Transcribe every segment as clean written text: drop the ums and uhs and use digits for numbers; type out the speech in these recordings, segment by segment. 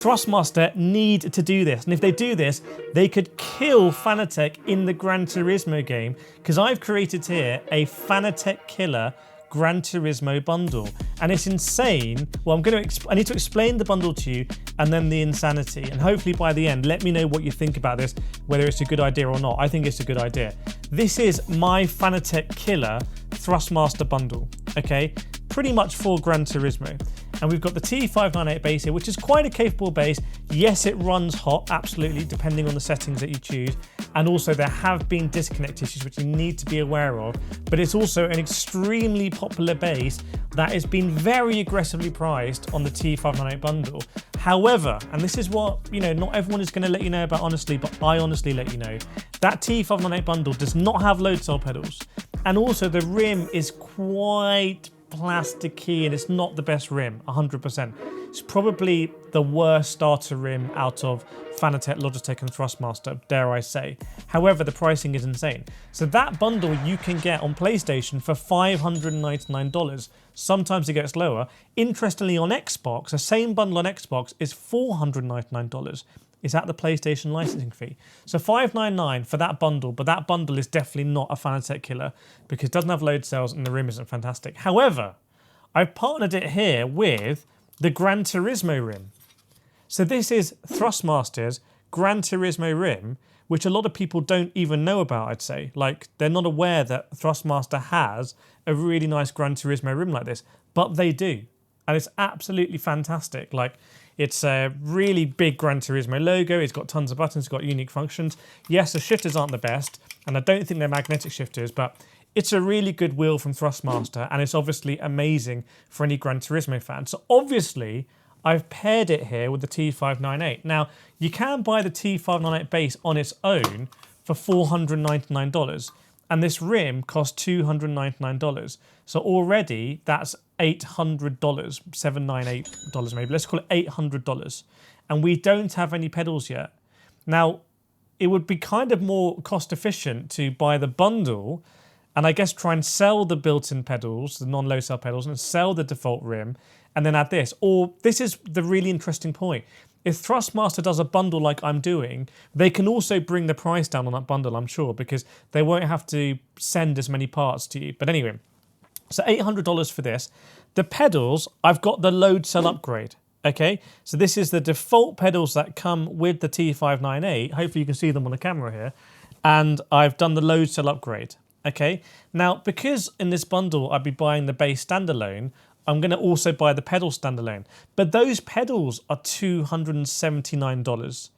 Thrustmaster need to do this, and if they do this, they could kill Fanatec in the Gran Turismo game, because I've created here a Fanatec killer Gran Turismo bundle, and it's insane. Well, I need to explain the bundle to you, and then the insanity, and hopefully by the end, let me know what you think about this, whether it's a good idea or not. I think it's a good idea. This is my Fanatec killer Thrustmaster bundle, okay? Pretty much for Gran Turismo. And we've got the T598 base here, which is quite a capable base. Yes, it runs hot, absolutely, depending on the settings that you choose. And also there have been disconnect issues which you need to be aware of. But it's also an extremely popular base that has been very aggressively priced on the T598 bundle. However, and this is what, not everyone is going to let you know about honestly, but I honestly let you know, that T598 bundle does not have load cell pedals. And also the rim is quite plasticky and it's not the best rim, 100%. It's probably the worst starter rim out of Fanatec, Logitech and Thrustmaster, dare I say. However, the pricing is insane. So that bundle you can get on PlayStation for $599. Sometimes it gets lower. Interestingly, on Xbox, the same bundle on Xbox is $499. Is at the PlayStation licensing fee. So $599 for that bundle, but that bundle is definitely not a Fanatec killer because it doesn't have load cells and the rim isn't fantastic. However, I've partnered it here with the Gran Turismo rim. So this is Thrustmaster's Gran Turismo rim, which a lot of people don't even know about, I'd say. Like, they're not aware that Thrustmaster has a really nice Gran Turismo rim like this, but they do. And it's absolutely fantastic. Like, it's a really big Gran Turismo logo. It's got tons of buttons. It's got unique functions. Yes, the shifters aren't the best, and I don't think they're magnetic shifters, but it's a really good wheel from Thrustmaster, and it's obviously amazing for any Gran Turismo fan. So obviously, I've paired it here with the T598. Now, you can buy the T598 base on its own for $499, and this rim costs $299. So already, that's $800, $798 maybe. Let's call it $800. And we don't have any pedals yet. Now, it would be kind of more cost efficient to buy the bundle and I guess try and sell the built-in pedals, the non-low cell pedals, and sell the default rim and then add this. Or this is the really interesting point. If Thrustmaster does a bundle like I'm doing, they can also bring the price down on that bundle, I'm sure, because they won't have to send as many parts to you. But anyway, so $800 for this. The pedals, I've got the load cell upgrade, okay? So this is the default pedals that come with the T598. Hopefully you can see them on the camera here. And I've done the load cell upgrade, okay? Now, because in this bundle I'd be buying the base standalone, I'm going to also buy the pedal standalone. But those pedals are $279,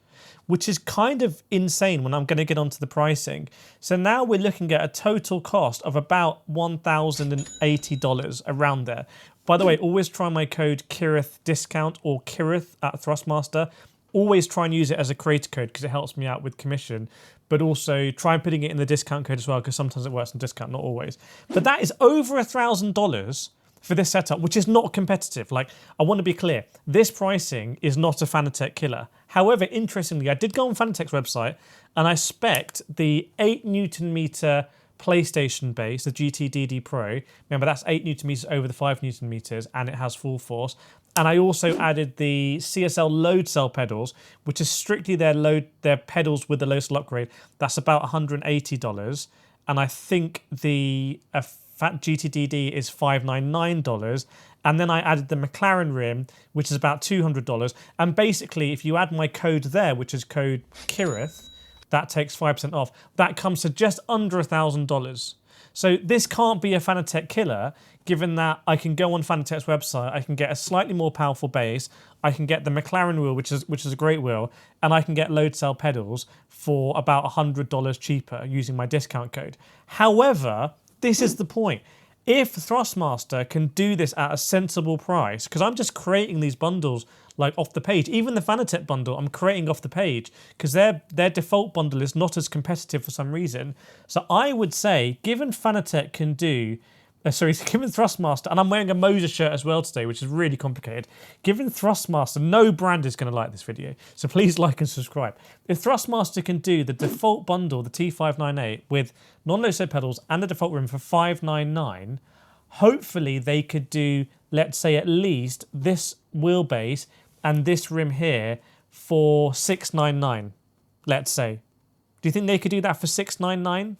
which is kind of insane when I'm going to get onto the pricing. So now we're looking at a total cost of about $1,080 around there. By the way, always try my code Kireth discount or Kireth at Thrustmaster. Always try and use it as a creator code because it helps me out with commission. But also try putting it in the discount code as well because sometimes it works on discount, not always. But that is over $1,000 for this setup, which is not competitive. Like, I want to be clear, this pricing is not a Fanatec killer. However, interestingly, I did go on Fanatec's website and I spec'd the 8 Newton meter PlayStation base, the GT-DD Pro. Remember, that's 8 Newton meters over the 5 Newton meters and it has full force. And I also added the CSL load cell pedals, which is strictly their pedals with the load cell upgrade. That's about $180. And I think the Fat GT-DD is $599, and then I added the McLaren rim, which is about $200. And basically, if you add my code there, which is code Kireth, that takes 5% off. That comes to just under $1,000. So this can't be a Fanatec killer, given that I can go on Fanatec's website, I can get a slightly more powerful base, I can get the McLaren wheel, which is a great wheel, and I can get load cell pedals for about $100 cheaper using my discount code. However, this is the point. If Thrustmaster can do this at a sensible price, because I'm just creating these bundles like off the page, even the Fanatec bundle I'm creating off the page because their default bundle is not as competitive for some reason. So I would say, given Fanatec can do, given Thrustmaster, and I'm wearing a MOZA shirt as well today, which is really complicated. Given Thrustmaster, no brand is going to like this video, so please like and subscribe. If Thrustmaster can do the default bundle, the T598, with non-low cell pedals and the default rim for $599, hopefully they could do, let's say, at least this wheelbase and this rim here for $699, let's say. Do you think they could do that for $699?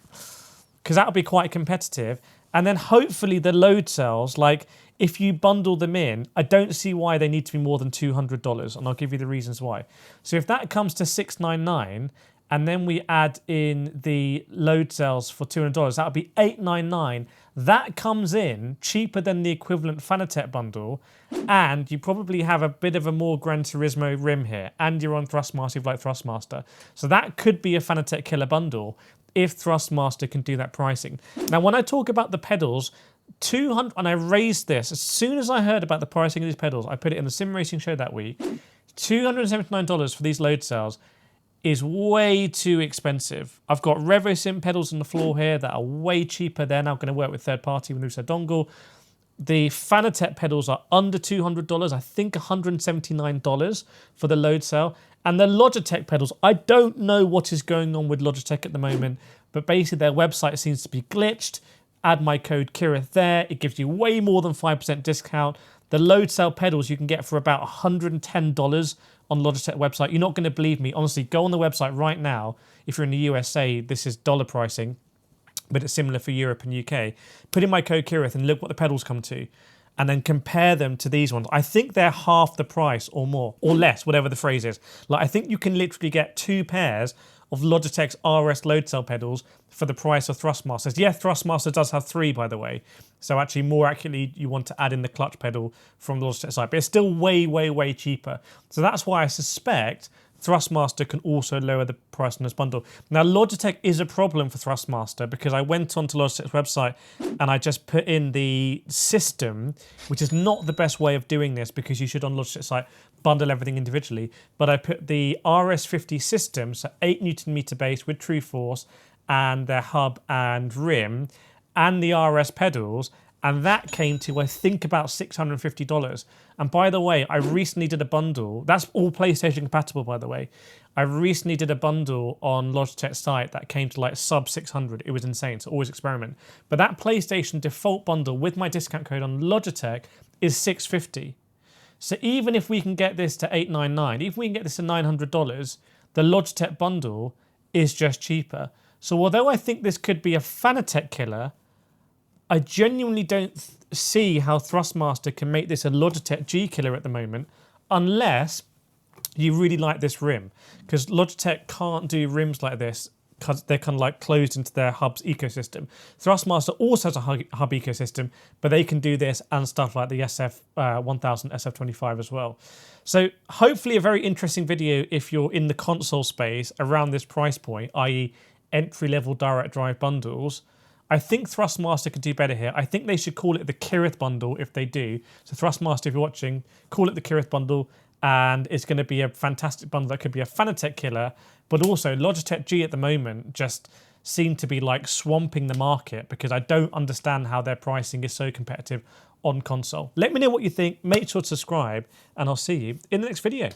Because that would be quite competitive. And then hopefully the load cells, like if you bundle them in, I don't see why they need to be more than $200, and I'll give you the reasons why. So if that comes to $699, and then we add in the load cells for $200, that would be $899. That comes in cheaper than the equivalent Fanatec bundle, and you probably have a bit of a more Gran Turismo rim here, and you're on Thrustmaster if you like Thrustmaster. So that could be a Fanatec killer bundle if Thrustmaster can do that pricing. Now, when I talk about the pedals, 200, and I raised this, as soon as I heard about the pricing of these pedals, I put it in the Sim Racing show that week, $279 for these load cells is way too expensive. I've got RevoSim pedals on the floor here that are way cheaper. They're now going to work with third party with Nusa dongle. The Fanatec pedals are under $200, I think $179 for the load cell. And the Logitech pedals, I don't know what is going on with Logitech at the moment, but basically their website seems to be glitched. Add my code Kireth there. It gives you way more than 5% discount. The load cell pedals you can get for about $110 on Logitech website. You're not going to believe me. Honestly, go on the website right now. If you're in the USA, this is dollar pricing, but it's similar for Europe and UK. Put in my code Kireth and look what the pedals come to, and then compare them to these ones. I think they're half the price or more, or less, whatever the phrase is. Like, I think you can literally get 2 pairs of Logitech's RS load cell pedals for the price of Thrustmasters. Yeah, Thrustmaster does have 3, by the way. So actually, more accurately, you want to add in the clutch pedal from the Logitech side. But it's still way, way, way cheaper. So that's why I suspect Thrustmaster can also lower the price on this bundle. Now, Logitech is a problem for Thrustmaster because I went onto Logitech's website and I just put in the system, which is not the best way of doing this because you should on Logitech's site bundle everything individually. But I put the RS50 system, so 8 Newton meter base with True Force and their hub and rim and the RS pedals, and that came to, I think, about $650. And by the way, I recently did a bundle. That's all PlayStation compatible, by the way. I recently did a bundle on Logitech's site that came to like sub 600. It was insane, so always experiment. But that PlayStation default bundle with my discount code on Logitech is $650. So even if we can get this to $899, even if we can get this to $900, the Logitech bundle is just cheaper. So although I think this could be a Fanatec killer, I genuinely don't see how Thrustmaster can make this a Logitech G killer at the moment, unless you really like this rim. Because Logitech can't do rims like this because they're kind of like closed into their hub's ecosystem. Thrustmaster also has a hub ecosystem, but they can do this and stuff like the SF1000, SF25 as well. So hopefully a very interesting video if you're in the console space around this price point, i.e. entry-level direct drive bundles. I think Thrustmaster could do better here. I think they should call it the Kireth bundle if they do. So Thrustmaster, if you're watching, call it the Kireth bundle, and it's going to be a fantastic bundle that could be a Fanatec killer. But also Logitech G at the moment just seem to be like swamping the market because I don't understand how their pricing is so competitive on console. Let me know what you think. Make sure to subscribe, and I'll see you in the next video.